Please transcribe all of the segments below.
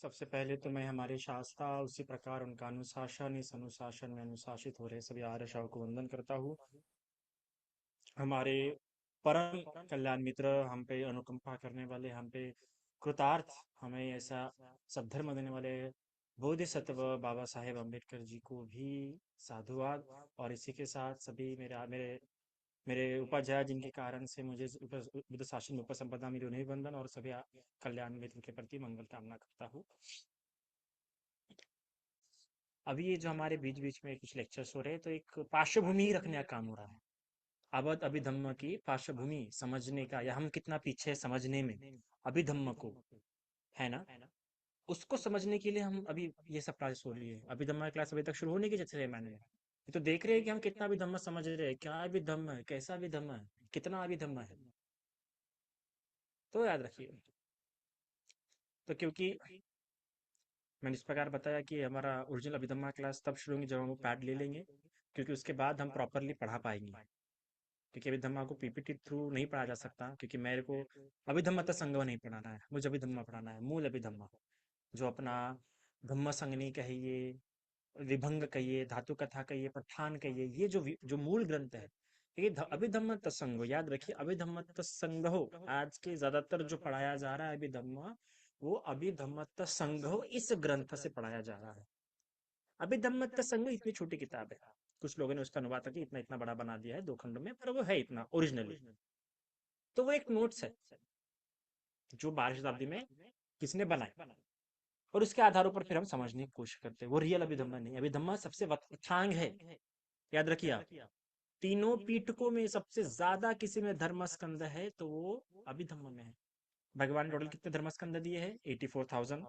सबसे पहले तो मैं हमारे शास्त्रा उसी प्रकार उनका अनुशासन इस अनुशासन में अनुशासित हो रहे सभी आर्य शाह को वंदन करता हूँ। हमारे परम कल्याण मित्र, हम पे अनुकंपा करने वाले, हम पे कृतार्थ, हमें ऐसा सद्धर्म देने वाले बोधिसत्व बाबा साहेब अम्बेडकर जी को भी साधुवाद। और इसी के साथ सभी मेरे मेरे मेरे उपाध्याय जिनके कारण से मुझे बुद्ध शासन में उपसंपदा मिली उन्हें वंदन, और सभी कल्याण मित्र के प्रति मंगल कामना करता हूँ। अभी ये जो हमारे बीच बीच में कुछ लेक्चर्स हो रहे हैं तो एक पार्श्वभूमि ही रखने का काम हो रहा है। अवध अभिधम्म की पार्श्वभूमि समझने का, या हम कितना पीछे हैं समझने में अभिधम्म को, है ना, उसको समझने के लिए हम अभी ये सब क्लास हो रही है। अभिधम्म की क्लास अभी तक शुरू होने की जैसे मैंने ये तो देख रहे हैं कि हम कितना अभिधम्म समझ रहे हैं, क्या अभिधम्म है, कैसा अभिधम्म है, कितना अभिधम्म है। तो याद रखिए। तो क्योंकि मैंने इस प्रकार बताया कि हमारा ओरिजिनल अभिधम्मा क्लास तब शुरू होगी जब हम पैड ले लेंगे, क्योंकि उसके बाद हम प्रॉपरली पढ़ा पाएंगे। क्योंकि अभिधम्मा को पीपीटी थ्रू नहीं पढ़ा जा सकता, क्योंकि मेरे को अभिधम्मा तक संगम नहीं पढ़ाना है, मुझे अभिधम्मा पढ़ाना है, मूल अभिधम्मा, जो अपना धम्म संगनी कहिए, विभंग कहिए, धातु कथा कहिए, प्रठान कहिए, ये जो मूल ग्रंथ है, ये अभिधम्म तत्संग याद रखिए। अभिधम्म तत्संग आज के ज्यादातर जो पढ़ाया जा रहा है अभिधम्मा, वो अभिधम्म तत्संग इस ग्रंथ से पढ़ाया जा रहा है। अभिधम्म तत्संग इतनी छोटी किताब है, कुछ लोगों ने उसका अनुवाद करके इतना इतना बड़ा बना दिया है 2 खंडों में, पर वो है इतना ओरिजिनली। तो वो एक नोट्स है जो 12वीं शताब्दी में किसी ने बनाए, और उसके आधारों पर फिर हम समझने की कोशिश करते हैं। वो रियल अभिधम्मा नहीं, अभिधम्मा सबसे वथांग है। याद रखिए आप, तीनों पीठकों में सबसे ज्यादा किसी में धर्मस्कंद है तो वो अभिधम्म में है। भगवान ने टोटल कितने धर्मस्कंद दिए हैं? 84,000।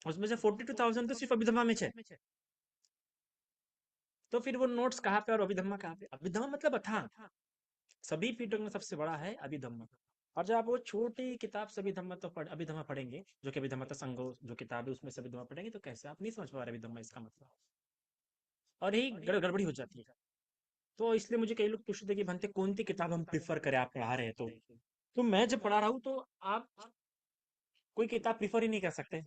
उसमें से 42,000 तो सिर्फ अभिधम्मा में है। तो फिर वो नोट्स कहाँ पे और अभिधम्मा कहाँ पे? अभिधम्मा मतलब अथांग, सभी पीठकों में सबसे बड़ा है अभिधम्मा। और जब आप वो छोटी किताब से अभिधम्मा तो अभिधम्मा पढ़ेंगे, जो कि अभिधम्मा संगो जो किताब है उसमें से अभिधम्मा पढ़ेंगे, तो कैसे आप नहीं समझ पा रहे अभिधम्मा इसका मतलब, और यही गड़बड़ी हो जाती है। तो इसलिए मुझे कई लोग पूछते थे कि भंते कौन सी किताब हम प्रिफर करें, आप पढ़ा रहे हैं तो मैं जब पढ़ा रहा हूँ तो आप कोई किताब प्रिफर ही नहीं कर सकते,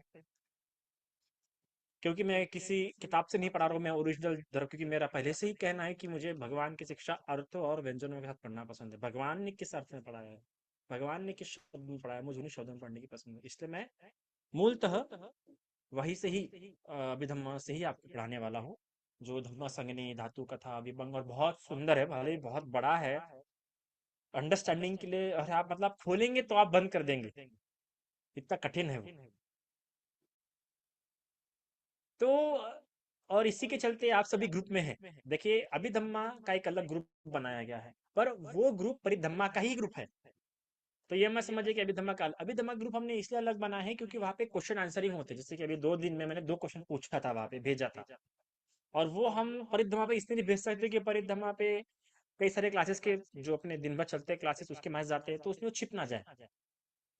क्योंकि मैं किसी किताब से नहीं पढ़ा रहा हूँ, मैं ओरिजिनल धर्म, क्योंकि मेरा पहले से ही कहना है कि मुझे भगवान की शिक्षा अर्थों और व्यंजनों के साथ पढ़ना पसंद है। भगवान ने किस अर्थ में पढ़ाया है, भगवान ने किस शब्द में पढ़ाया, मुझे उन्हीं शब्दों में पढ़ने की पसंद है। इसलिए मैं मूलतः वही से ही अभिधम्म से ही आपको पढ़ाने वाला हूँ, जो धम्म संगनी धातु कथा विभंग, और बहुत सुंदर है, भले ही बहुत बड़ा है। अंडरस्टैंडिंग के लिए, और आप मतलब खोलेंगे तो आप बंद कर देंगे, इतना कठिन है वो। तो और इसी के चलते आप सभी ग्रुप में हैं। देखिए, अभिधम्मा का एक अलग ग्रुप बनाया गया है, पर वो ग्रुप परिधम्मा का ही ग्रुप है। तो ये मत समझिए कि अभिधम्मा ग्रुप हमने इसलिए अलग बना है क्योंकि वहाँ पे क्वेश्चन आंसरिंग होते हैं। जैसे कि अभी 2 दिन में मैंने 2 क्वेश्चन पूछा था, वहाँ पे भेजा था, और वो हम परिधम्मा पे इसलिए नहीं भेज सकते कि परिधम्मा पे कई सारे क्लासेस के जो अपने दिन भर चलते हैं क्लासेस उसके मैच जाते हैं, तो उसमें वो छिप ना जाए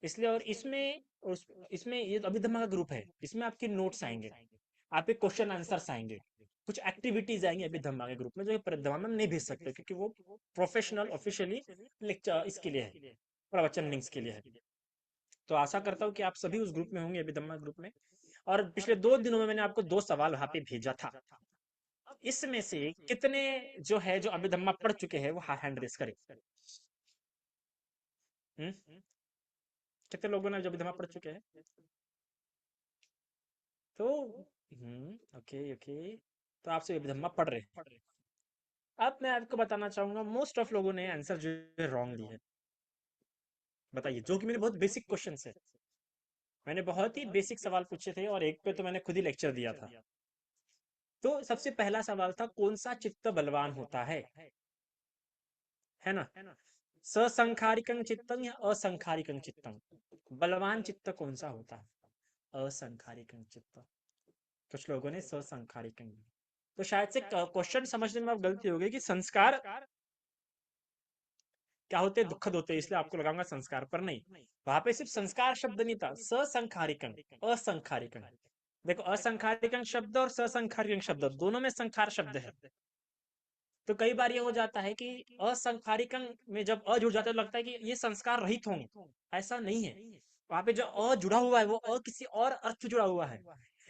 इसलिए। और इसमें ये तो अभिधम्मा का ग्रुप है, इसमें आपके नोट्स आएंगे, आपके क्वेश्चन आंसर्स आएंगे, कुछ एक्टिविटीज आएंगी अभिधम्मा के ग्रुप में, जो परिधम्मा में हम नहीं भेज सकते, क्योंकि वो प्रोफेशनल ऑफिशियली लेक्चर इसके लिए है, प्रवचन लिंक्स के लिए है। तो आशा करता हूँ कि आप सभी उस ग्रुप में होंगे, अभिधम्मा ग्रुप में। और पिछले 2 दिनों में मैंने आपको 2 सवाल वहां पे भेजा था। इसमें से कितने जो है जो अभिधम्मा पढ़ चुके हैं वो हैंड रेस करें। कितने लोगों ने जो अभिधम्मा पढ़ चुके हैं? तो ओके ओके, तो आप सब अभिधम्मा पढ़ रहे हैं। अब मैं आपको बताना चाहूंगा, मोस्ट ऑफ लोगों ने आंसर जो है रॉन्ग दिया है। बताइए, जो कि मेरे बहुत बेसिक क्वेश्चन है, मैंने बहुत ही बेसिक सवाल पूछे थे, और एक पे तो मैंने खुद ही लेक्चर दिया था। तो सबसे पहला सवाल था, कौन सा चित्त बलवान होता है ना? ससंखारिकं चित्तम या असंखारिकं चित्तम, बलवान चित्त कौन सा होता है? असंखारिकं चित्त। कुछ लोगों ने ससंखारिकं, तो शायद से क्वेश्चन समझने में अब गलती हो गई कि संस्कार क्या होते हैं, दुखद होते हैं, इसलिए आपको लगाऊंगा संस्कार, पर नहीं। वहां पे सिर्फ संस्कार शब्द नहीं था, ससंखारिकं, असंखारिकं। देखो, असंखारिकं शब्द और ससंखारिकं शब्द दोनों में संखार शब्द है। तो कई बार ये हो जाता है कि असंखारिकं में जब अ जुड़ जाता है तो लगता है कि ये संस्कार रहित होंगे, ऐसा नहीं है। वहां पे जो अ जुड़ा हुआ है वो अ किसी और अर्थ से जुड़ा हुआ है,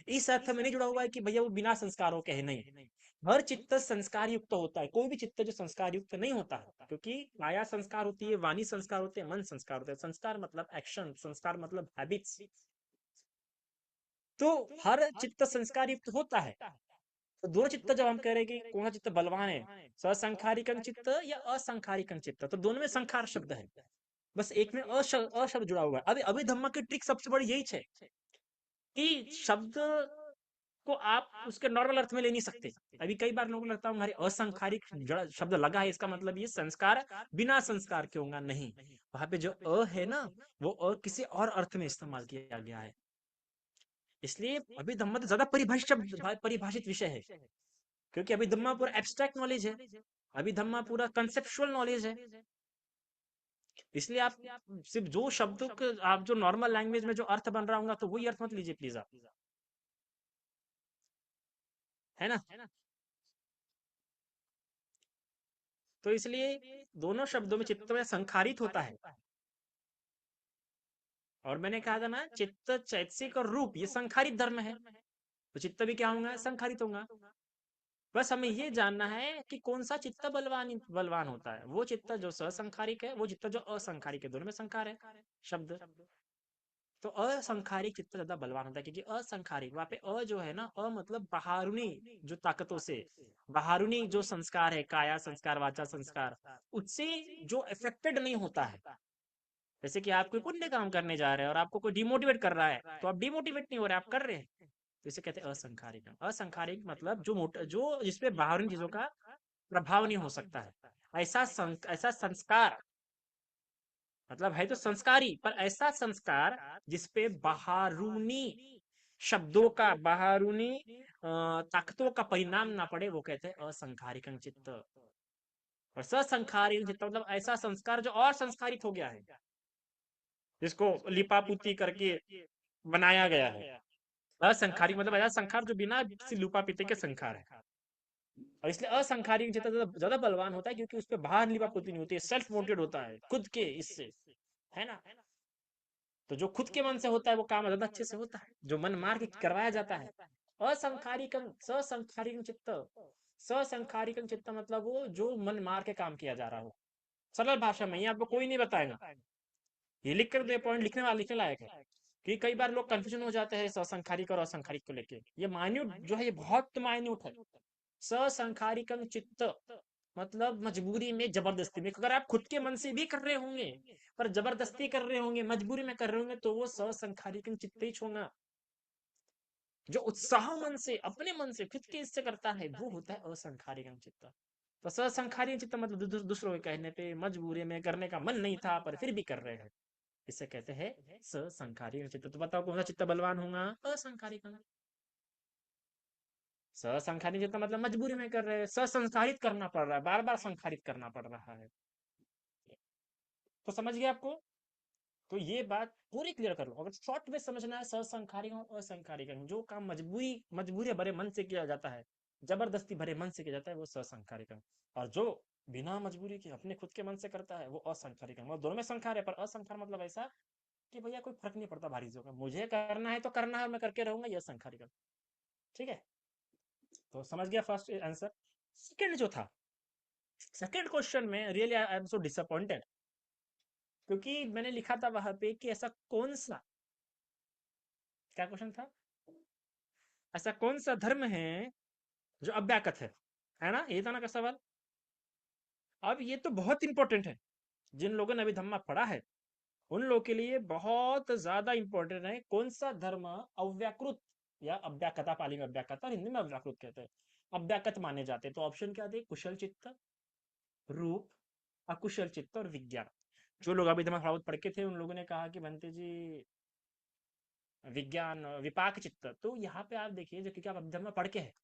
इस अर्थ में नहीं जुड़ा हुआ है कि भैया वो बिना संस्कारों के है, नहीं। हर चित्त संस्कार युक्त होता है, कोई भी चित्त जो संस्कार युक्त नहीं होता है, क्योंकि काया संस्कार होती है, वाणी संस्कार होते हैं, मन संस्कार होते हैं। संस्कार मतलब एक्शन, संस्कार मतलब हैबिट्स। तो हर चित्त संस्कार युक्त होता है। तो दोनों चित्त जब हम कह रहे हैं कि कौन सा चित्त बलवान है, ससंखारिकं चित्त या असंखारिकं चित्त, तो दोनों में संखार शब्द है, बस एक में अशब्द जुड़ा हुआ है। अभी अभी धम्मा की ट्रिक सबसे बड़ी यही है कि शब्द को आप उसके नॉर्मल अर्थ में ले नहीं सकते। अभी कई बार लोगों को लगता है हमारे असंखारिक शब्द लगा है, इसका मतलब ये संस्कार बिना संस्कार के होगा, नहीं। वहां पे जो अ है ना, वो अ किसी और अर्थ में इस्तेमाल किया गया है। इसलिए अभिधम्म तो ज्यादा परिभाषित विषय है, क्योंकि अभिधम्मा पूरा एब्स्ट्रैक्ट नॉलेज है, अभिधम्मा पूरा कंसेप्चुअल नॉलेज है। इसलिए आप सिर्फ जो शब्दों के आप जो नॉर्मल लैंग्वेज में जो अर्थ बन रहा होगा, तो वही अर्थ मत लीजिए प्लीज आप, है ना। तो इसलिए दोनों शब्दों में चित्त में संखारित होता है। और मैंने कहा था ना, चित्त चैतसिक और रूप ये संखारित धर्म है, तो चित्त भी क्या होगा, संखारित होगा। बस हमें ये जानना है कि कौन सा चित्त बलवान बलवान होता है, वो चित्त जो ससंखारिक है, वो चित्त जो असंखारिक है, दोनों में संखार है शब्द। तो असंखारिक चित्त ज्यादा बलवान होता है, क्योंकि असंखारिक वहां पे अ जो है ना, अ मतलब बाहरुनी जो ताकतों से, बाहरुनी जो संस्कार है, काया संस्कार, वाचा संस्कार, उससे जो अफेक्टेड नहीं होता है। जैसे कि आप कोई पुण्य काम करने जा रहे हैं और आपको कोई डिमोटिवेट कर रहा है, तो आप डिमोटिवेट नहीं हो रहे, आप कर रहे हैं, तो इसे कहते हैं असंखारिक। असंखारिक मतलब जो जिसपे बाहरी चीजों का प्रभाव नहीं हो सकता है, ऐसा संस्कार, मतलब है तो संस्कारी, पर ऐसा संस्कार जिसपे बाहरूनी शब्दों का, बाहरूनी ताकतों का परिणाम ना पड़े, वो कहते हैं असंखारिक चित्त। और ससंखारिक चित्त मतलब ऐसा संस्कार जो और संस्कारित हो गया है, जिसको लिपापुती करके बनाया गया है। असंखारिक मतलब ऐसा संखार जो बिना किसी लिपापोती के संखार है। और इसलिए असंखारिक चित्त ज्यादा बलवान होता है, क्योंकि उस पर बाहर लिपापोती नहीं होती है, सेल्फ मोटिवेट होता है खुद के इससे, है ना। तो जो खुद के मन से होता है वो काम ज्यादा अच्छे से होता है, जो मन मार के करवाया जाता है। असंखारिकं ससंखारिकं चित्त, ससंखारिकं चित्त मतलब वो जो मन मार के काम किया जा रहा हो। सरल भाषा में, ये आपको कोई नहीं बताएगा, ये लिख कर दे पॉइंट लिखने वाला लिखने लायक है। कि कई बार लोग कंफ्यूजन हो जाते हैं ससंखारिक और असंखारिक को लेके, ये माइन्यूट जो है, ये बहुत माइन्यूट है। ससंखारिकं चित्त मतलब मजबूरी में, जबरदस्ती में, अगर आप खुद के मन से भी कर रहे होंगे, पर जबरदस्ती कर रहे होंगे, मजबूरी में कर रहे होंगे, तो वो ससंखारिकं चित्त ही होगा। जो उत्साह मन से, अपने मन से, खुद के इससे करता है, वो होता है असंखारिकं चित्त। तो ससंखारिक चित्त मतलब दूसरों के कहने पे, मजबूरी में, करने का मन नहीं था पर फिर भी कर रहे हैं, इसे कहते हैं ससंखारिक चित्त। तो बताओ कौन सा चित्त बलवान होगा, असंखारिक। ससंखारित चित्त मतलब मजबूरी में कर रहे हैं, ससंस्कारित करना पड़ रहा है, बार बार संखारित करना पड़ रहा है। तो समझ गए आपको। तो ये बात पूरी क्लियर कर लो, अगर शॉर्ट में समझना है, ससंखारिक और असंखारिक, जो काम मजबूरी भरे मन से किया जाता है, जबरदस्ती भरे मन से किया जाता है, वो ससंखारिक। और जो बिना मजबूरी के अपने खुद के मन से करता है, वो असंखारिक। वो दोनों में संखार है, पर असंखार मतलब ऐसा कि भैया कोई फर्क नहीं पड़ता भारी चीजों का, मुझे करना है तो करना है और मैं करके रहूंगा, यह संखारिक। ठीक है। तो समझ गया फर्स्ट आंसर। सेकंड जो था, सेकंड क्वेश्चन में really I am so disappointed, क्योंकि मैंने लिखा था वहां पे कि ऐसा कौन सा, क्या क्वेश्चन था, ऐसा कौन सा धर्म है जो अव्याकृत है ना, ये था ना का सवाल। अब ये तो बहुत इंपॉर्टेंट है, जिन लोगों ने अभी धम्मा पढ़ा है उन लोगों के लिए बहुत ज्यादा इंपॉर्टेंट है, कौन सा धर्म अव्याकृत या अव्याकता, पाली में अव्याकता, हिंदी में अव्याकृत कहते हैं, अव्याकृत माने जाते हैं। तो ऑप्शन क्या थे, कुशल चित्त, रूप, अकुशल चित्त और विज्ञान। जो लोग अभी थोड़ा बहुत पढ़ के थे, उन लोगों ने कहा कि बनते जी विज्ञान विपाक चित्त। तो यहाँ पे आप देखिए, जो क्योंकि आप अभिधर्म में पढ़ के हैं,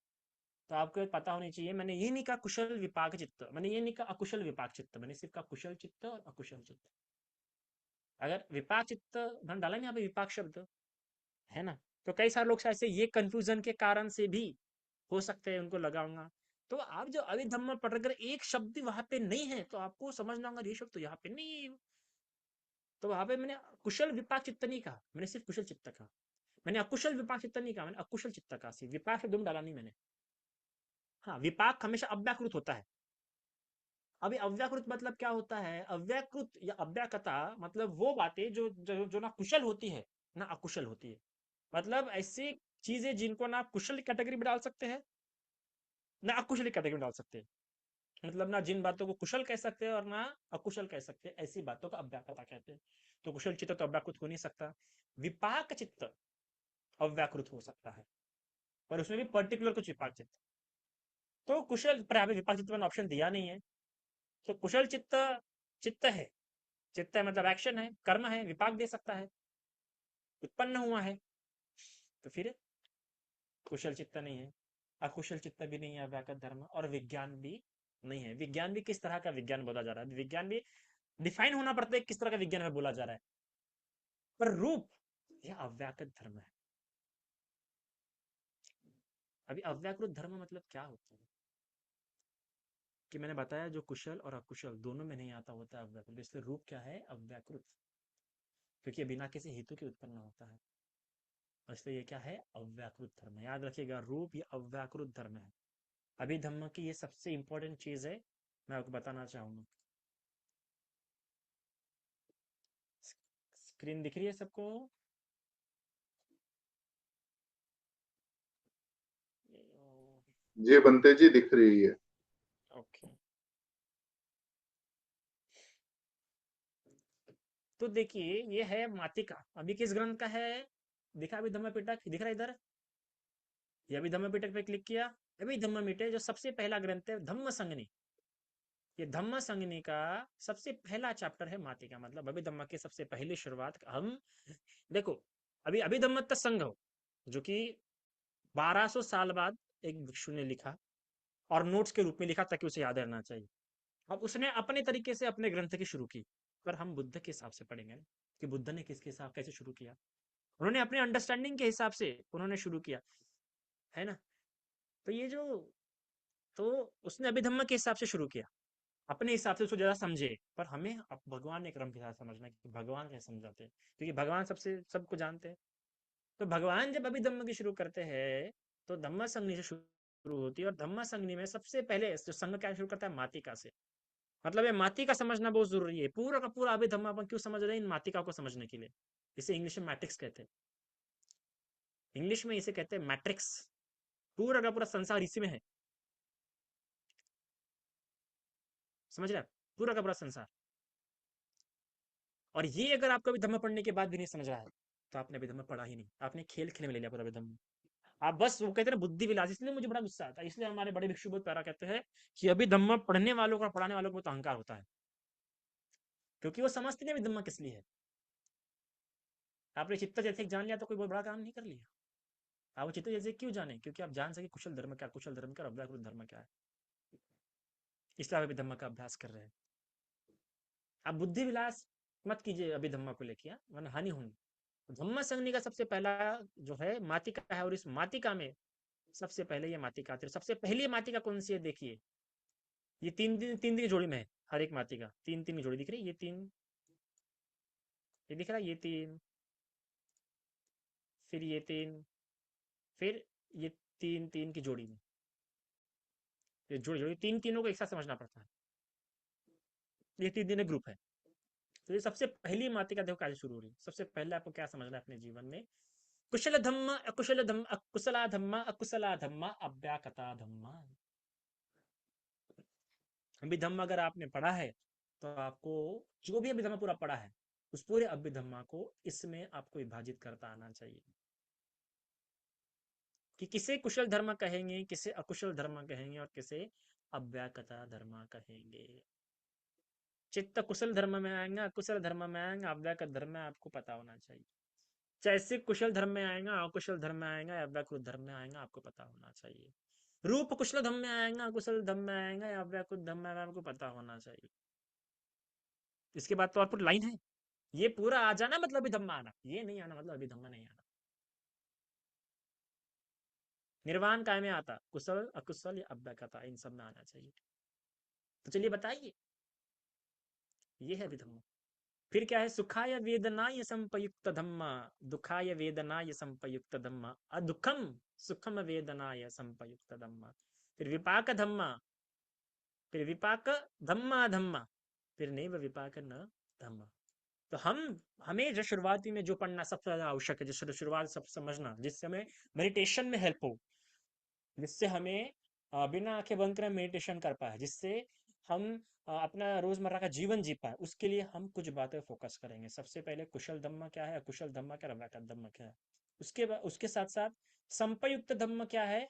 तो आपको पता होनी चाहिए, मैंने ये नहीं कहा कुशल विपाक चित्त, मैंने ये नहीं कहा अकुशल विपाक चित्त, मैंने सिर्फ कहा कुशल चित्त और अकुशल चित्त। अगर विपाक चित्त मैंने डाला नहीं यहाँ पे विपाक शब्द, है ना, तो कई सारे लोग ऐसे ये कंफ्यूजन के कारण से भी हो सकते हैं उनको लगाऊंगा। तो आप जो अभिधम्म पढ़, अगर एक शब्द वहां पे नहीं है, तो आपको समझना होगा ये शब्द तो यहाँ पे नहीं है, तो वहां पे मैंने कुशल विपाक चित्त नहीं कहा, मैंने सिर्फ कुशल चित्त कहा। मैंने अकुशल विपाक चित्त नहीं कहा, मैंने अकुशल चित्त कहा, सिर्फ विपाक शब्द डाला नहीं मैंने। हाँ, विपाक हमेशा अव्याकृत होता है। अभी अव्याकृत मतलब क्या होता है? अव्याकृत या अव्याकता मतलब वो बातें जो ना कुशल होती है ना अकुशल होती है। मतलब ऐसी चीजें जिनको ना आप कुशल कैटेगरी में डाल सकते हैं ना अकुशल कैटेगरी में डाल सकते हैं। मतलब ना जिन बातों को कुशल कह सकते हैं और ना अकुशल कह सकते हैं, ऐसी बातों का अव्याकृता कहते हैं। तो कुशल चित्त तो अव्याकृत हो नहीं सकता। विपाक चित्त अव्याकृत हो सकता है, पर उसमें भी पर्टिकुलर कुछ विपाक चित्त। तो कुशल पर यहाँ पे विपाक चित्त मैंने ऑप्शन दिया नहीं है। तो कुशल चित्त चित्त है, चित्त है मतलब एक्शन है, कर्म है, विपाक दे सकता है, उत्पन्न हुआ है। तो फिर कुशल चित्त नहीं है, अकुशल चित्त भी नहीं है अव्याकृत धर्म, और विज्ञान भी नहीं है। विज्ञान भी किस तरह का विज्ञान बोला जा रहा है? विज्ञान भी डिफाइन होना पड़ता है किस तरह का विज्ञान में बोला जा रहा है। पर रूप यह अव्याकृत धर्म है। अभी अव्याकृत धर्म मतलब क्या होता है कि मैंने बताया जो कुशल और अकुशल दोनों में नहीं आता होता है अव्याकृत, इसलिए रूप क्या है? अव्याकृत, क्योंकि ये बिना किसी हेतु के उत्पन्न होता है, और इसलिए ये क्या है? अव्याकृत धर्म है। याद रखिएगा, रूप ये अव्याकृत धर्म है। अभी धम्म की ये सबसे इंपॉर्टेंट चीज है, मैं आपको बताना चाहूंगा। स्क्रीन दिख रही है सबको? जी बंते जी, दिख रही है। ओके। तो देखिए ये है मातिका, अभी किस ग्रंथ का है? दिखा अभी धम्म पिटक दिख रहा है इधर? ये अभी धम्म पिटक पे क्लिक किया, अभी धम्म मिटे जो सबसे पहला ग्रंथ है धम्म संगनी। ये धम्म संगनी का सबसे पहला चैप्टर है मातिका, मतलब अभी धम्म की सबसे पहली शुरुआत हम देखो। अभी अभी धम्म संघ जो कि 1200 साल बाद एक भिक्षु ने लिखा, और नोट्स के रूप में लिखा ताकि उसे याद रहना चाहिए। अब उसने अपने तरीके से अपने ग्रंथ की शुरू की, पर हम बुद्ध के हिसाब से पढ़ेंगे ना कि बुद्ध ने किसके हिसाब कैसे शुरू किया। उन्होंने अपने अंडरस्टैंडिंग के हिसाब से उन्होंने शुरू किया, है ना? तो ये जो तो उसने अभिधम्म के हिसाब से शुरू किया, अपने हिसाब से उसको ज्यादा समझे। पर हमें अब भगवान ने क्रम के साथ समझना है कि भगवान कैसे समझाते हैं, क्योंकि भगवान सबसे सबको जानते हैं। तो भगवान जब अभिधम्म की शुरू करते हैं तो धम्म संगनी से शुरू होती है, और धम्म संगनी में सबसे पहले जो संघ क्या शुरू करता है? मातिका से। मतलब ये मातिका समझना बहुत जरूरी है। पूरा का पूरा अभिधम्म अपन क्यों समझ रहे हैं? इन मातिका को समझने के लिए। इसे इंग्लिश में मैट्रिक्स कहते हैं, इंग्लिश में इसे कहते हैं मैट्रिक्स। पूरा का पूरा संसार इसी में है, समझ रहे हैं? पूरा का पूरा संसार। और ये अगर आपको अभी धम्म पढ़ने के बाद भी नहीं समझ रहा है, तो आपने अभी धम्म पढ़ा ही नहीं, आपने खेल खेल में ले लिया पूरा अभी धम्म। आप बस वो कहते हैं बुद्धि विलास, इसलिए मुझे बड़ा गुस्सा आता है। इसलिए हमारे बड़े भिक्षु बहुत प्यारा कहते हैं कि अभी धम्म पढ़ने वालों का पढ़ाने वालों को बहुत अहंकार होता है, क्योंकि वो समझते नहीं अभी धम्म किस लिए है। आपने चित्त जैसे जान लिया तो कोई बहुत बड़ा काम नहीं कर लिया। आप वो चित्त जैसे क्यों जाने? क्योंकि आप जान सके कुशल धर्म क्या, कुशल धर्म क्या, अव्याकृत धर्म क्या है। इसलिए आप अभी धम्म का अभ्यास कर रहे हैं। आप बुद्धि विलास मत कीजिए अभी धम्म को लेके, वरना हानि होगी। धम्म संगनी का सबसे पहला जो है मातिका है, और इस मातिका में सबसे पहले ये मातिका आती है। सबसे पहली मातिका कौन सी है? देखिए, ये तीन दिन की जोड़ी में है। हर एक मातिका तीन तीन की जोड़ी दिख रही है, ये तीन, ये दिख रहा है, ये तीन, फिर ये तीन, फिर ये तीन तीन की जोड़ी में, ये जोड़ी जोड़ी तीन तीनों को एक साथ समझना पड़ता है। ये तीन दिन ग्रुप है। तो ये सबसे पहली मातिका देखो कैसे शुरू हो रही है। सबसे पहले आपको क्या समझना है अपने जीवन में? कुशल धम्म अकुशल धम्म, अकुशला धम्म अकुशला धम्म अव्याकता धम्म। अभिधम्म अगर आपने पढ़ा है तो आपको जो भी अभिधम्म पूरा पढ़ा है उस पूरे अभिधम्मा को इसमें आपको विभाजित करता आना चाहिए कि किसे कुशल धर्म कहेंगे, किसे अकुशल धर्म कहेंगे, और किसे अव्याकता धर्म कहेंगे। चित्त कुशल धर्म में आएंगे, अकुशल धर्म में आएंगे, अव्याकृत धर्म में आपको पता होना चाहिए। जैसे कुशल धर्म में आएगा, अकुशल धर्म में आएगा, अव्याकृत धर्म में आएगा, आपको पता होना चाहिए। रूप कुशल धर्म में आएगा, अकुशल धर्म में आएगा, या अव्याकृत धर्म में आएगा, आपको पता होना चाहिए। इसके बाद तो और पूरी लाइन है। ये पूरा आ जाना मतलब अभिधम्मा आना, ये नहीं आना मतलब अभिधम्मा नहीं आना। निर्वाण काय में आता? कुशल अकुशल या अव्याकृता, इन सब में आना चाहिए। तो चलिए बताइए, ये है अभिधम्मा। फिर क्या है, सुखाय वेदनाय संपयुक्त धम्मा, दुखाय वेदनाय संपयुक्त धम्मा, अदुखम सुखम वेदनाय संपयुक्त धम्मा। फिर विपाक धम्मा, फिर विपाक धम्मा धम्मा, फिर नैव विपाक न धम्मा। तो हमें जो शुरुआती में जो पढ़ना सबसे ज्यादा आवश्यक है, जो शुरुआत सब समझना, जिससे हमें मेडिटेशन में हेल्प हो, जिससे हमें बिना आंखें बंद करे मेडिटेशन कर पाए, जिससे हम अपना रोजमर्रा का जीवन जी पाए, उसके लिए हम कुछ बातें फोकस करेंगे। सबसे पहले कुशल धम्मा क्या है, अकुशल धम्मा क्या है, रव्याकृत धम्मा क्या है। उसके बाद उसके साथ साथ संपयुक्त धम्म क्या है,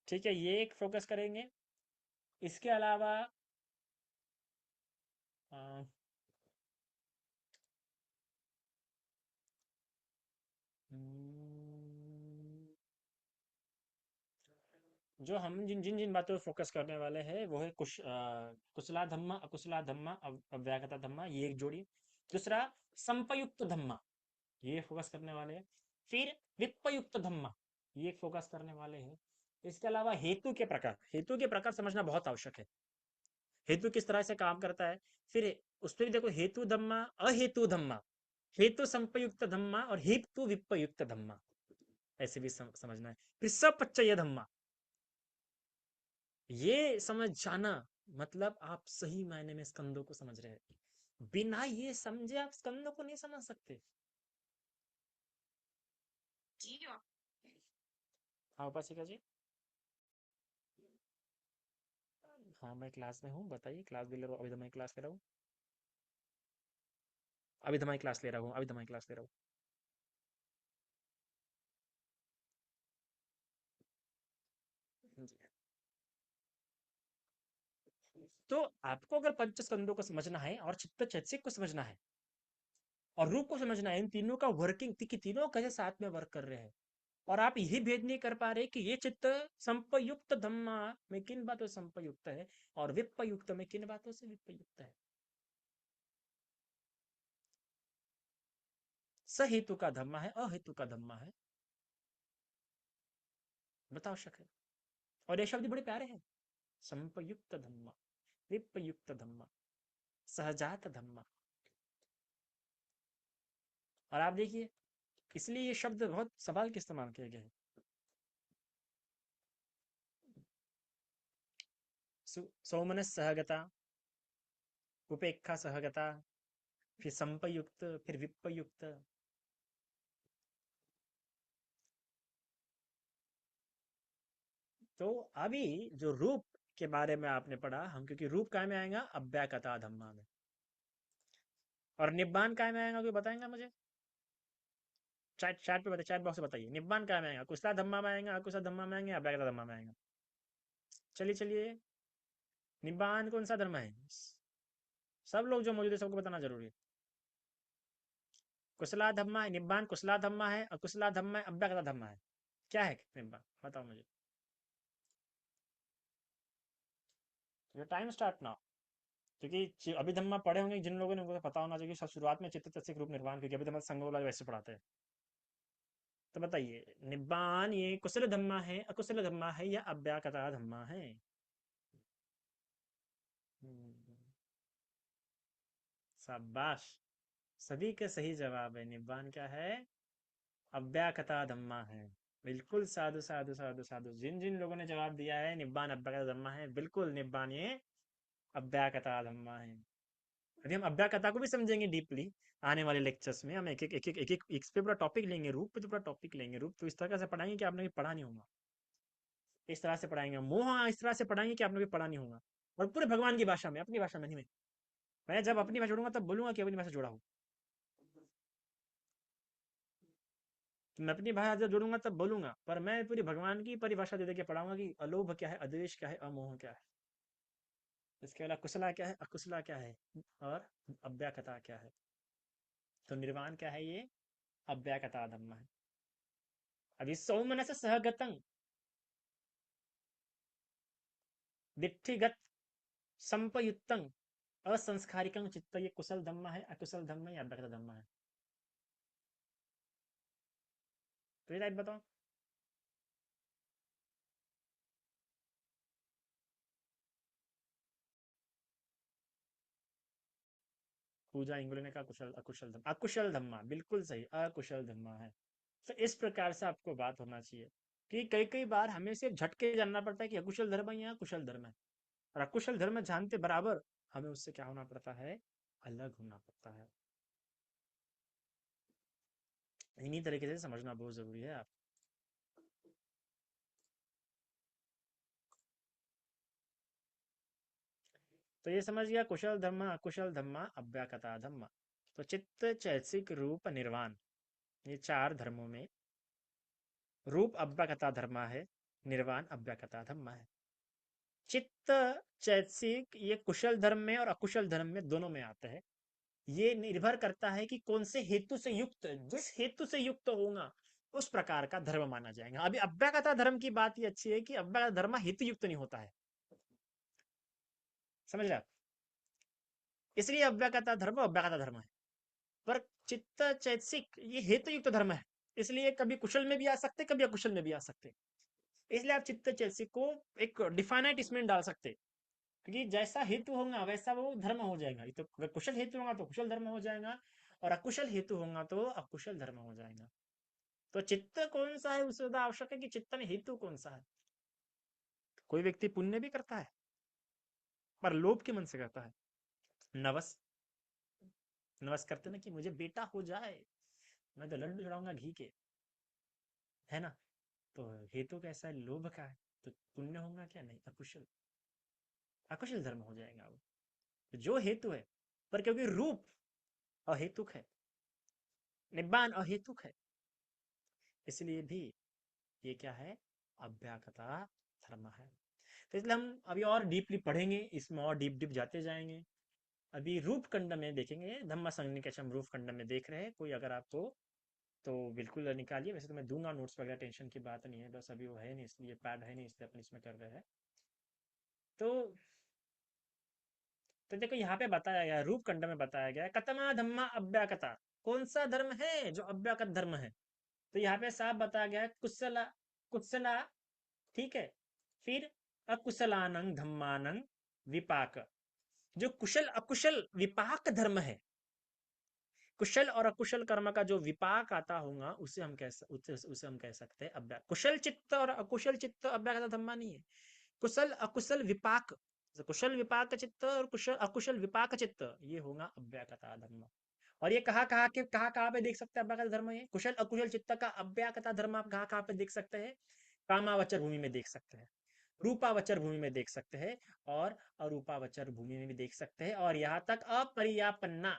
ठीक है, ये एक फोकस करेंगे। इसके अलावा अ, हम्म, जो हम जिन जिन जिन बातों पर फोकस करने वाले हैं वो है कुशला धम्मा, अकुशला धम्मा, अव्यागता धम्मा, ये एक जोड़ी। दूसरा संपयुक्त धम्मा, ये फोकस करने वाले हैं। फिर विपयुक्त धम्मा, ये फोकस करने वाले हैं। इसके अलावा हेतु के प्रकार समझना बहुत आवश्यक है। हेतु किस तरह से काम करता है, फिर उस पर भी देखो, हेतु धम्मा, अहेतु धम्मा, हेतु संपयुक्त धम्मा और हेतु विपयुक्त धम्मा, ऐसे भी समझना है। फिर सपच्चय धम्मा, ये समझ जाना मतलब आप सही मायने में स्कंदों को समझ रहे हैं। बिना ये समझे आप स्कंदों को नहीं समझ सकते। हाँ उपासिका जी। हाँ मैं क्लास में हूँ, बताइए। क्लास भी ले रहा हूँ, अभी तो मैं क्लास ले रहा हूँ। अभी तो मैं क्लास ले रहा हूँ, अभी तो मैं क्लास ले रहा हूँ। जी। तो आपको अगर पंचस्कंदों को समझना है और चित्त चैतसिक को समझना है और रूप को समझना है, इन तीनों का वर्किंग, कि तीनों कैसे साथ में वर्क कर रहे हैं, और आप यही भेद नहीं कर पा रहे कि ये चित्त संपयुक्त धम्मा में किन बातों से संपयुक्त है और विपयुक्त में किन बातों से विपयुक्त है। सहेतु का धम्मा है, अहेतु का धम्मा है, बताओ शक है। और ये शब्द बड़े प्यारे हैं, संपयुक्त धम्मा, विपयुक्त धम्मा, सहजात धम्मा। और आप देखिए, इसलिए ये शब्द बहुत संभाल के इस्तेमाल किए गए हैं। सौमनस सहगता, उपेक्षा सहगता, फिर संपयुक्त, फिर विपयुक्त। तो अभी जो रूप के बारे में आपने पढ़ा, हम क्योंकि रूप काय में आएगा, अव्याकता धम्मा में। और निब्बान काय में आएगा, कोई बताएंगा मुझे? चैट चैट पे बताइए, चैट बॉक्स में बताइए, निब्बान काय में आएगा, कुशला धम्मा में आएगा, अकुशला धम्मा में आएंगे, अव्याकता धम्मा में आएगा? चलिए चलिए, निब्बान कौन सा धर्म है? सब लोग जो मौजूद है सबको बताना जरूरी है। कुशला धम्मा है, निब्बान कुशला धम्मा है, अकुशला धम्मा है, अव्याकता धम्मा है। क्या है निब्बान, बताओ मुझे। तो टाइम स्टार्ट नाउ। क्योंकि अभिधम्मा पढ़े होंगे जिन लोगों ने, उनको तो पता होना चाहिए शुरुआत में चित्त तत्सिक रूप निर्माण, क्योंकि अभिधम्मा संघ वाला वैसे पढ़ाते हैं। तो बताइए, निब्बान ये कुशल धम्मा है, अकुशल धम्मा है, या अव्याकता धम्मा है? हम्म, शाबाश, सभी का सही जवाब है। निब्बान क्या है? अव्याकता धम्मा है। बिल्कुल, साधु साधु साधु साधु, जिन जिन लोगों ने जवाब दिया है निब्बान अव्याकता धम्मा है, बिल्कुल निब्बान ये अव्याकता धम्मा है। अभी हम अभ्याकथा को भी समझेंगे डीपली आने वाले लेक्चर्स में। हम एक इस पे पूरा टॉपिक लेंगे, रूप पे तो पूरा टॉपिक लेंगे। रूप तो इस तरह से पढ़ाएंगे कि आपने भी पढ़ा नहीं होगा, इस तरह से पढ़ाएंगे। मोह इस तरह से पढ़ाएंगे कि आपने भी पढ़ा नहीं होगा, और पूरे भगवान की भाषा में, अपनी भाषा में नहीं। मैं जब अपनी भाषा जोड़ूंगा तब बोलूंगा कि अपनी भाषा जोड़ा हूँ। तो मैं अपनी भाषा जब जोड़ूंगा तब बोलूंगा, पर मैं पूरी भगवान की परिभाषा दे दे के पढ़ाऊंगा कि अलोभ क्या है, अद्वेष क्या है, अमोह क्या है। इसके अलावा कुशला क्या है, अकुशला क्या है, और अव्याकथा क्या है। तो निर्वाण क्या है, ये अव्याकथा धम्म है। अभी सौमनस सहगतं, दिट्ठिगत संपयुक्तं, असंस्कारिकं चित्त, ये कुशल धम्मा है, अकुशल धम्मा है, या अव्यक्त धम्मा है? तो ये टाइप बताओ। पूजा इंगुली ने कहा कुशल अकुशल धम्मा, अकुशल धम्मा बिल्कुल सही, अकुशल धम्मा है। तो इस प्रकार से आपको बात होना चाहिए कि कई कई बार हमें सिर्फ झटके जानना पड़ता है कि अकुशल धर्म है या कुशल धर्म है, और अकुशल धर्म जानते बराबर हमें उससे क्या होना पड़ता है, अलग होना पड़ता है। इन्हीं तरीके से समझना बहुत जरूरी है आप। तो ये समझ गया कुशल धम्मा अकुशल धम्मा अव्याकता धम्मा। तो चित्त चैतसिक रूप निर्वाण, ये चार धर्मों में रूप अव्याकता धर्मा है, निर्वाण अव्याकता धर्मा है। चित्त चैतसिक ये कुशल धर्म में और अकुशल धर्म में दोनों में आता है। ये निर्भर करता है कि कौन से हेतु से युक्त, जिस हेतु से युक्त होगा उस प्रकार का धर्म माना जाएगा। अभी अव्याकता धर्म की बात ये अच्छी है कि अव्याकता धर्म हेतु युक्त नहीं होता है, समझ रहे आप? इसलिए अव्याकता धर्म अव्याकता धर्म है। पर चित्त चैतसिक ये हेतु युक्त धर्म है, इसलिए कभी कुशल में भी आ सकते, कभी अकुशल में भी आ सकते। इसलिए आप चित्त चैतसिक को एक डिफाइनाइट इसमें डाल सकते, क्योंकि जैसा हेतु होगा वैसा वो धर्म हो जाएगा। ये तो अगर कुशल हेतु होगा तो कुशल धर्म हो जाएगा, और अकुशल हेतु होगा तो अकुशल धर्म हो जाएगा। तो चित्त कौन सा है उससे ज्यादा आवश्यक है कि चित्त में हेतु कौन सा है। कोई व्यक्ति पुण्य भी करता है पर लोभ के मन से करता है। नवस, नवस करते ना कि मुझे बेटा हो जाए, मैं तो लड्डू चढ़ाऊंगा घी के, है ना? तो हेतु कैसा है, लोभ का है। तो पुण्य होगा क्या, नहीं, अकुशल, अकुशल धर्म हो जाएगा वो। तो जो हेतु है, पर क्योंकि रूप अहेतुक है, निब्बान अहेतुक है, इसलिए भी ये क्या है, अव्याकता धर्म है। तो इसलिए हम अभी और डीपली पढ़ेंगे, इसमें और डीप डीप जाते जाएंगे। अभी रूप खंड में देखेंगे, धम्म संनिकषम रूप खंड में देख रहे हैं। कोई अगर आपको तो बिल्कुल निकालिए, वैसे तो मैं दूंगा नोट्स वगैरह, टेंशन की बात नहीं है, बस अभी वो है नहीं, इसलिए पैड है नहीं, इसलिए अपन इसमें कर रहे हैं। तो देखो यहाँ पे बताया गया, रूप खंड में बताया गया है कतमा धम्मा अव्याकता, कौन सा धर्म है जो अव्याकत धर्म है। तो यहाँ पे साफ बताया गया है कुशला, कुशला, ठीक है। फिर अकुशलानंग धम्मानंग विपाक, जो कुशल अकुशल विपाक धर्म है, कुशल और अकुशल कर्म का जो विपाक आता होगा उसे हम उसे हम कह सकते हैं अव्याक। कुशल चित्त और अकुशल चित्त अव्याकता धम्मा नहीं है, कुशल अकुशल विपाक, कुशल विपाक चित्त और कुशल अकुशल विपाक चित्त, ये होगा अव्याकता धर्म। और ये कहाँ कहाँ पे देख सकते हैं अव्याकता धर्म, ये कुशल अकुशल चित्त का अव्याकता धर्म आप कहाँ कहाँ पे देख सकते हैं, कामावचर भूमि में देख सकते हैं, रूपावचर भूमि में देख सकते हैं, और अरूपावचर भूमि में भी देख सकते हैं। और यहाँ तक अपरियापन्ना,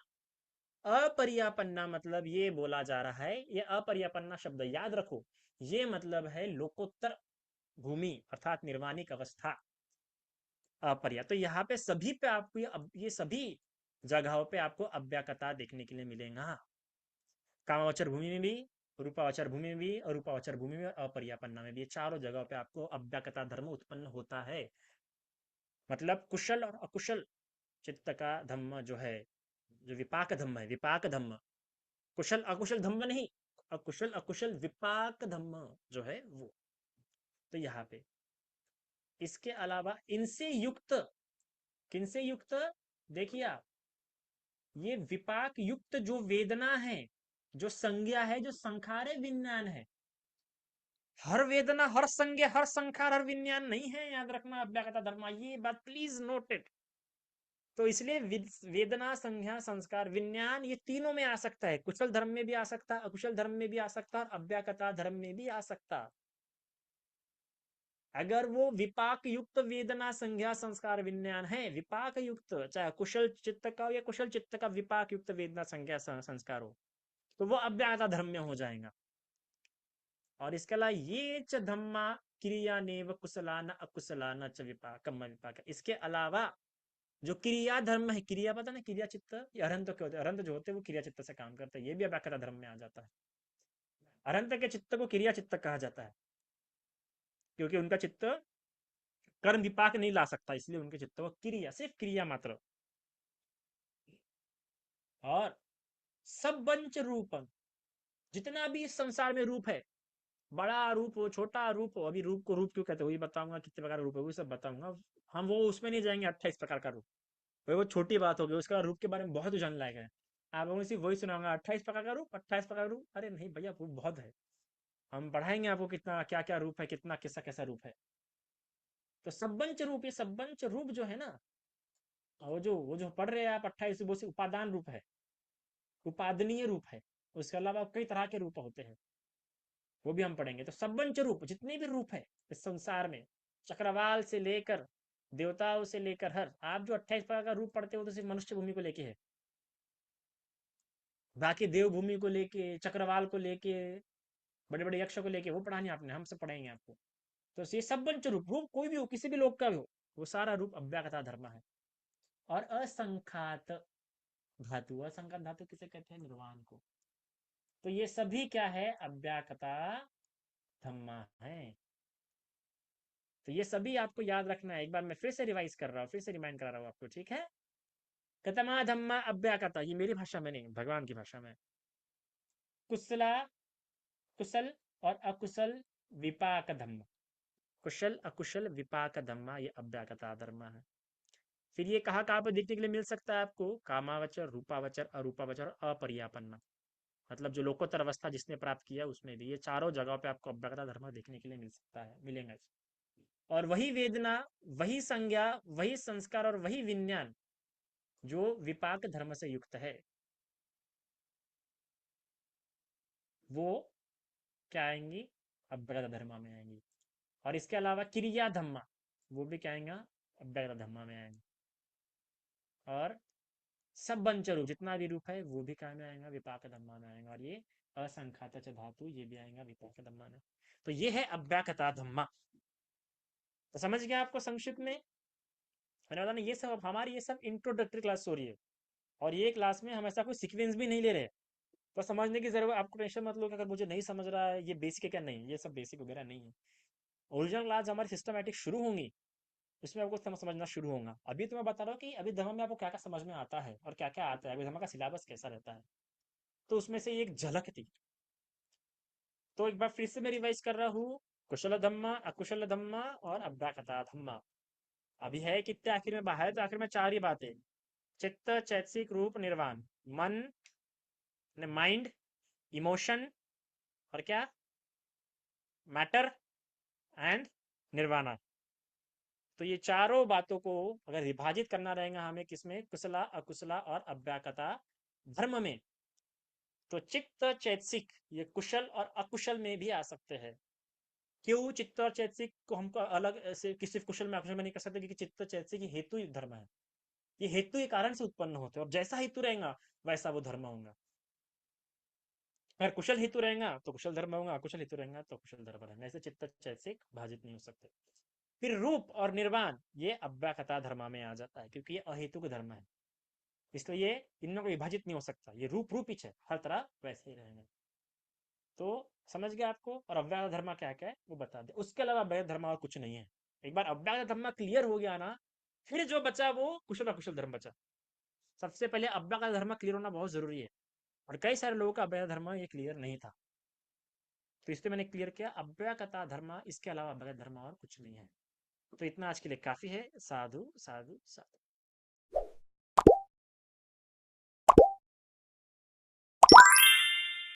अपरियापन्ना मतलब ये बोला जा रहा है, ये अपरियापन्ना शब्द याद रखो, ये मतलब है लोकोत्तर भूमि अर्थात निर्वाणिक अवस्था, अपर्याप्त। तो यहाँ पे सभी पे आपको ये सभी जगहों पे आपको अव्याकता देखने के लिए मिलेगा, कामावचर भूमि में भी, रूपावचर भूमि में भी, और रूपावचर भूमि में, और अपर्यापन्ना में भी, ये चारों जगहों पे आपको अव्याकता धर्म उत्पन्न होता है। मतलब कुशल और अकुशल चित्त का धम्म जो है, जो विपाक धम्म है, विपाक धम्म, कुशल अकुशल धम्म नहीं, अकुशल अकुशल विपाक धम्म जो है वो। तो यहाँ पे इसके अलावा इनसे युक्त, किनसे युक्त, देखिए आप, ये विपाक युक्त जो वेदना है, जो संज्ञा है, जो संखार है, विज्ञान है। हर वेदना, हर संज्ञा, हर संखार, हर विज्ञान नहीं है, याद रखना अव्याकता धर्मा, ये बात प्लीज नोट इट। तो इसलिए वेदना संज्ञा संस्कार विज्ञान ये तीनों में आ सकता है, कुशल धर्म में भी आ सकता है, अकुशल धर्म में भी आ सकता है, और अव्याकता धर्म में भी आ सकता है। अगर वो विपाक युक्त वेदना संज्ञा संस्कार विज्ञान है, विपाक युक्त, चाहे कुशल चित्त का हो या कुशल चित्त का विपाक युक्त वेदना संज्ञा संस्कार हो, तो वो अव्याहता धर्म में हो जाएगा। और इसके अलावा ये च धम्मा क्रिया नेव कुशलाना अकुशलाना च विपाकम विपाक, इसके अलावा जो क्रिया धर्म है, क्रिया पता ना, क्रिया चित्त, ये अरंत के होते हैं, अरंत जो होते हैं वो क्रिया चित्त से काम करते हैं, ये भी अव्याकृत धर्म में आ जाता है। अरंत के चित्त को क्रिया चित्त कहा जाता है, क्योंकि उनका चित्त कर्म विपाक नहीं ला सकता, इसलिए उनके चित्त को क्रिया, सिर्फ क्रिया मात्र। और सब पंच रूपम, जितना भी इस संसार में रूप है, बड़ा रूप हो छोटा रूप हो, अभी रूप को रूप क्यों कहते हैं वही बताऊंगा, कितने प्रकार का रूप है वो सब बताऊंगा। हम वो उसमें नहीं जाएंगे, 28 प्रकार का रूप, वो छोटी बात होगी, उसका रूप के बारे में बहुत जानने लायक है। आप लोगों ने सिर्फ वही सुना होगा, 28 प्रकार का रूप, 28 प्रकार का रूप। अरे नहीं भैया, रूप बहुत है। हम पढ़ाएंगे आपको कितना क्या क्या रूप है, कितना कैसा कैसा रूप है। तो सब्बंच रूप, ये सब्बंच रूप जो है ना, वो जो पढ़ रहे हैं आप 28, वो सिर्फ उपादान रूप है, उपादनीय रूप है। उसके अलावा कई तरह के रूप होते हैं, वो भी हम पढ़ेंगे। तो सब्बंच रूप, जितने भी रूप है इस संसार में, चक्रवाल से लेकर देवताओं से लेकर हर, आप जो 28 प्रकार का रूप पढ़ते हो तो सिर्फ मनुष्य भूमि को लेके है। बाकी देवभूमि को लेके, चक्रवाल को लेके, बड़े बड़े यक्ष को लेके वो पढ़ानी आपने, हमसे पढ़ाएंगे आपको। तो ये सब पंच रूप, रूप कोई भी हो, किसी भी लोक का भी हो, वो सारा रूप अव्याकृता धर्म है। और असंखात धातु, असंखात धातु किसे कहते हैं? निर्वाण को। तो ये सभी क्या है? अव्याकृता धम्मा है। तो ये सभी आपको याद रखना है। एक बार मैं फिर से रिवाइज कर रहा हूँ, फिर से रिमाइंड करा रहा हूँ आपको, ठीक है? कतमा धम्मा अव्याकृता, ये मेरी भाषा में नहीं, भगवान की भाषा में। कुशला, कुशल और अकुशल विपाक धम्म, कुशल अकुशल विपाक धम्मा, ये अव्याकृता धर्म है। फिर ये कहाँ पे देखने के लिए मिल सकता है आपको? कामावचर, रूपावचर, अरूपावचर और अपर्यापन्न। मतलब जो लोकोत्तर अवस्था जिसने प्राप्त किया उसमें भी, ये चारों जगहों पे आपको अव्याकृता धर्म देखने के लिए मिल सकता है, मिलेगा। और वही वेदना, वही संज्ञा, वही संस्कार और वही विज्ञान जो विपाक धर्म से युक्त है, वो क्या आएंगी? अव्याकृता धर्म में आएंगी। और इसके अलावा क्रिया धम्मा, वो भी क्या आएंगा? अव्याकृता धर्म में आएंगे। और सब बंचरूप, जितना भी रूप है वो भी क्या में आएगा? विपाक धम्मा में आएगा। और ये असंखात च धातु, ये भी आएगा विपाक धम्मा में। तो ये है अव्याकृता धम्मा। तो समझ गया आपको संक्षिप्त में? मैंने बताया ना, ये सब हमारी, ये सब इंट्रोडक्टरी क्लास हो रही है। और ये क्लास में हम ऐसा कोई सीक्वेंस भी नहीं ले रहे। तो समझने की जरूरत, आपको टेंशन मत लो कि अगर मुझे नहीं समझ रहा है ये बेसिक है क्या, नहीं, ये सब बेसिक वगैरह नहीं है। ओरिजिनल क्लास हमारी सिस्टमेटिक शुरू होंगी, उसमें आपको समझना शुरू होगा। अभी तो मैं बता रहा हूँ कि अभी धर्म में आपको क्या क्या समझ में आता है और क्या क्या आता है, अभी धर्म का सिलेबस कैसा रहता है। तो उसमें से एक झलक थी। तो एक बार फिर से मैं रिवाइज कर रहा हूँ। कुशल धम्मा, अकुशल धम्मा और अव्याकृता धम्मा। अभी है कितने आखिर में? बाहर तो आखिर में चार ही बातें: चित्त, चैतसिक, रूप, निर्वाण। मन, माइंड, इमोशन, और क्या? Matter and nirvana. तो ये चारों बातों को अगर विभाजित करना रहेगा हमें किसमें? कुशला, अकुशला और अव्याकृता धर्म में। तो चित्त, चैतसिक ये कुशल और अकुशल में भी आ सकते हैं। क्यों चित्त और चैतसिक को हमको अलग ऐसे किसी कुशल में अकुशल में नहीं कर सकते? क्योंकि चित्त चैतसिक ये हेतु ही धर्म है। ये हेतु के कारण से उत्पन्न होते हैं, और जैसा हेतु रहेगा वैसा वो धर्म होगा। अगर कुशल हेतु रहेगा तो कुशल धर्म होगा, अकुशल हेतु रहेगा तो कुशल धर्म रहेगा। ऐसे चित्त चैतसिक भाजित नहीं हो सकते। फिर रूप और निर्वाण, ये अव्याकृता धर्म में आ जाता है, क्योंकि ये अहेतुक धर्म है। इसलिए ये इनमें कोई विभाजित नहीं हो सकता। ये रूप रूप ही है, हर तरह वैसे ही रहेंगे। तो समझ गया आपको? और अव्याकृत धर्म क्या क्या है वो बता दे। उसके अलावा अव्याकृत धर्म और कुछ नहीं है। एक बार अव्याकृत धर्म क्लियर हो गया ना, फिर जो बचा वो कुशल अकुशल धर्म बचा। सबसे पहले अव्याकृत धर्म क्लियर होना बहुत जरूरी है। और कई सारे लोगों का अव्याकृत धर्म ये क्लियर नहीं था। तो इसलिए मैंने क्लियर किया अव्याकृत धर्म, इसके अलावा अव्याकृत धर्म और कुछ नहीं है। तो इतना आज के लिए काफी है। साधु साधु साधु।